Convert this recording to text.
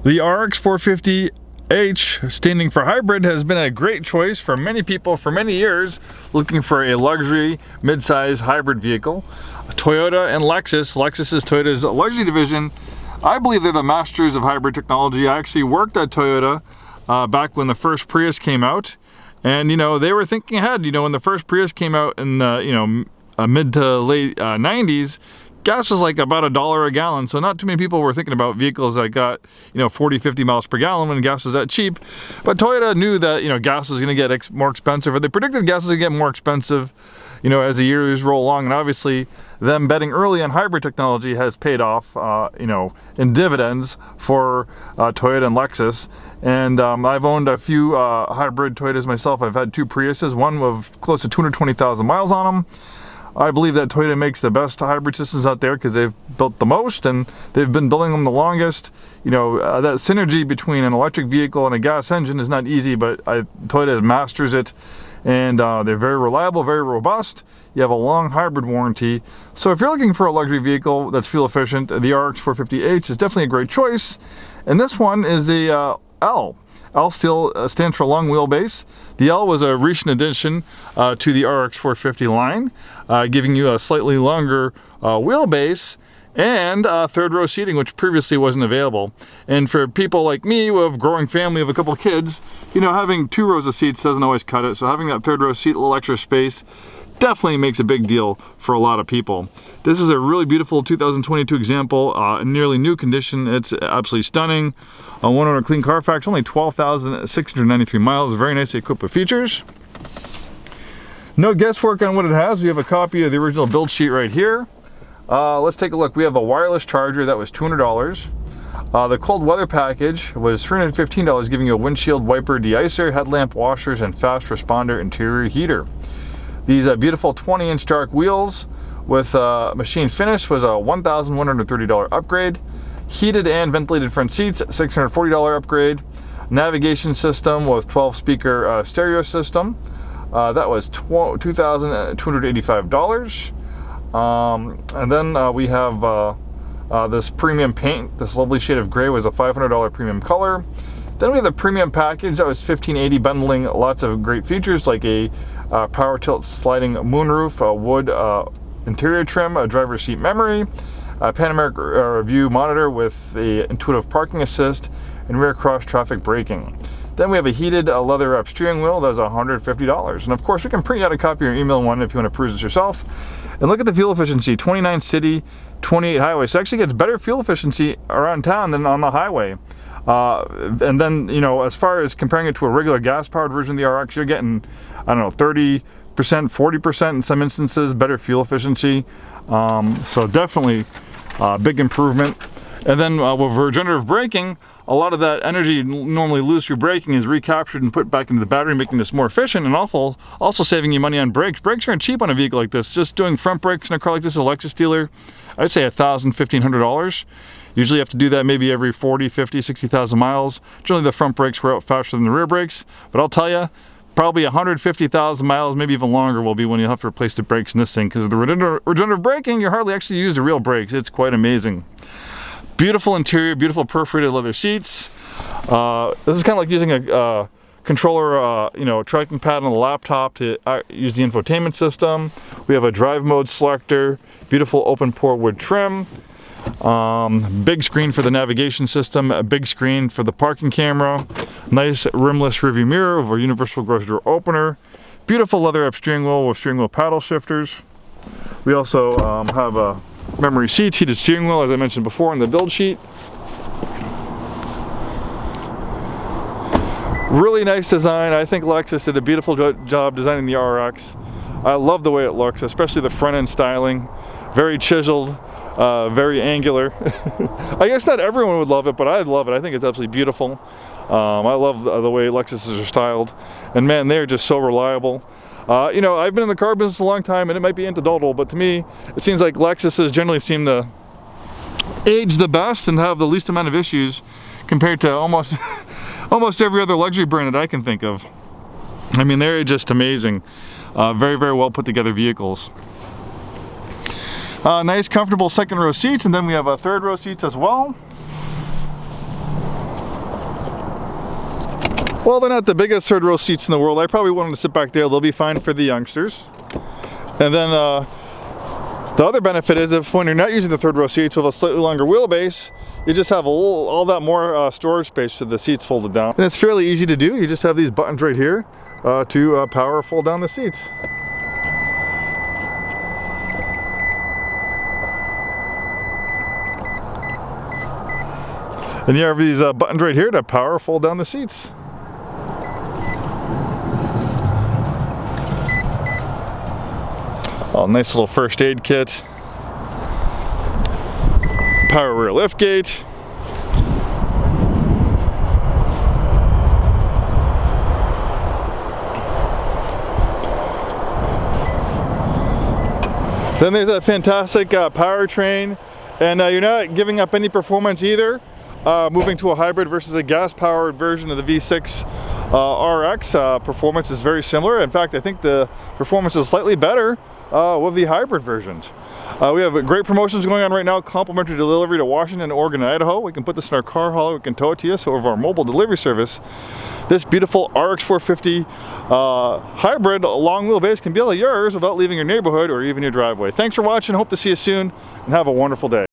The RX 450h, standing for hybrid, has been a great choice for many people for many years looking for a luxury mid-size hybrid vehicle. Toyota and Lexus. Lexus is Toyota's luxury division. I believe they're the masters of hybrid technology. I actually worked at Toyota back when the first Prius came out, and they were thinking ahead. When the first Prius came out in the mid to late 90s, gas was like about $1 a gallon, so not too many people were thinking about vehicles that got 40, 50 miles per gallon when gas was that cheap. But Toyota knew that gas was going to get more expensive, or they predicted gas was going to get more expensive as the years roll along, and obviously them betting early on hybrid technology has paid off in dividends for Toyota and Lexus. And I've owned a few hybrid Toyotas myself. I've had two Priuses, one with close to 220,000 miles on them. I believe that Toyota makes the best hybrid systems out there because they've built the most and they've been building them the longest. That synergy between an electric vehicle and a gas engine is not easy, but Toyota masters it, and they're very reliable, very robust. You have a long hybrid warranty. So if you're looking for a luxury vehicle that's fuel efficient, the RX 450h is definitely a great choice. And this one is the L. L still stands for long wheelbase. The L was a recent addition to the RX 450 line, giving you a slightly longer wheelbase and third row seating, which previously wasn't available. And for people like me who have a growing family of a couple kids, having 2 rows of seats doesn't always cut it. So having that third row seat, a little extra space, definitely makes a big deal for a lot of people. This is a really beautiful 2022 example, in nearly new condition. It's absolutely stunning. One owner clean Carfax, only 12,693 miles, very nicely equipped with features. No guesswork on what it has. We have a copy of the original build sheet right here. Let's take a look. We have a wireless charger that was $200. The cold weather package was $315, giving you a windshield wiper deicer, headlamp washers, and fast responder interior heater. These beautiful 20-inch dark wheels with machine finish was a $1,130 upgrade. Heated and ventilated front seats, $640 upgrade. Navigation system with 12-speaker stereo system. That was $2,285. And then we have this premium paint. This lovely shade of gray was a $500 premium color. Then we have the premium package that was $1,580, bundling lots of great features like a power tilt sliding moonroof, a wood interior trim, a driver's seat memory, a panoramic view monitor with the intuitive parking assist, and rear cross traffic braking. Then we have a heated leather steering wheel that was $150. And of course, we can print out a copy or email one if you want to peruse this yourself. And look at the fuel efficiency, 29 city, 28 highway. So it actually gets better fuel efficiency around town than on the highway. And then, as far as comparing it to a regular gas-powered version of the RX, you're getting, 30%, 40% in some instances, better fuel efficiency. So definitely a big improvement. And then with regenerative braking, a lot of that energy normally loose through braking is recaptured and put back into the battery, making this more efficient and also saving you money on brakes. Brakes aren't cheap on a vehicle like this. Just doing front brakes in a car like this, a Lexus dealer, I'd say $1,000, $1,500. Usually you have to do that maybe every 40, 50, 60,000 miles. Generally the front brakes wear out faster than the rear brakes, but I'll tell you, probably 150,000 miles, maybe even longer, will be when you have to replace the brakes in this thing, because the regenerative braking, you hardly actually use the real brakes. It's quite amazing. Beautiful interior, beautiful perforated leather seats. This is kind of like using a controller, tracking pad on the laptop to use the infotainment system. We have a drive mode selector, beautiful open pore wood trim. Big screen for the navigation system, a big screen for the parking camera, nice rimless rearview mirror with a universal garage door opener, beautiful leather up steering wheel with steering wheel paddle shifters. We also have a memory seats, heated steering wheel, as I mentioned before in the build sheet. Really nice design. I think Lexus did a beautiful job designing the RX. I love the way it looks, especially the front end styling. Very chiseled, very angular. I guess not everyone would love it, but I love it. I think it's absolutely beautiful. I love the way Lexuses are styled, and man, they're just so reliable. I've been in the car business a long time, and it might be anecdotal, but to me, it seems like Lexuses generally seem to age the best and have the least amount of issues compared to almost every other luxury brand that I can think of. I mean, they're just amazing. Very, very well put together vehicles. Nice comfortable second row seats, and then we have third row seats as well. Well, they're not the biggest third row seats in the world. I probably wanted to sit back there. They'll be fine for the youngsters. And then the other benefit is if when you're not using the third row seats with a slightly longer wheelbase, you just have all that more storage space so the seats folded down. And it's fairly easy to do. You just have these buttons right here to power fold down the seats. And you have these buttons right here to power fold down the seats. Oh, nice little first aid kit. Power rear lift gate. Then there's that fantastic powertrain, and you're not giving up any performance either. Moving to a hybrid versus a gas-powered version of the V6 RX, performance is very similar. In fact, I think the performance is slightly better with the hybrid versions. We have great promotions going on right now, complimentary delivery to Washington, Oregon, and Idaho. We can put this in our car hauler, we can tow it to you, so over our mobile delivery service. This beautiful RX 450 hybrid long wheelbase can be all yours without leaving your neighborhood or even your driveway. Thanks for watching, hope to see you soon, and have a wonderful day.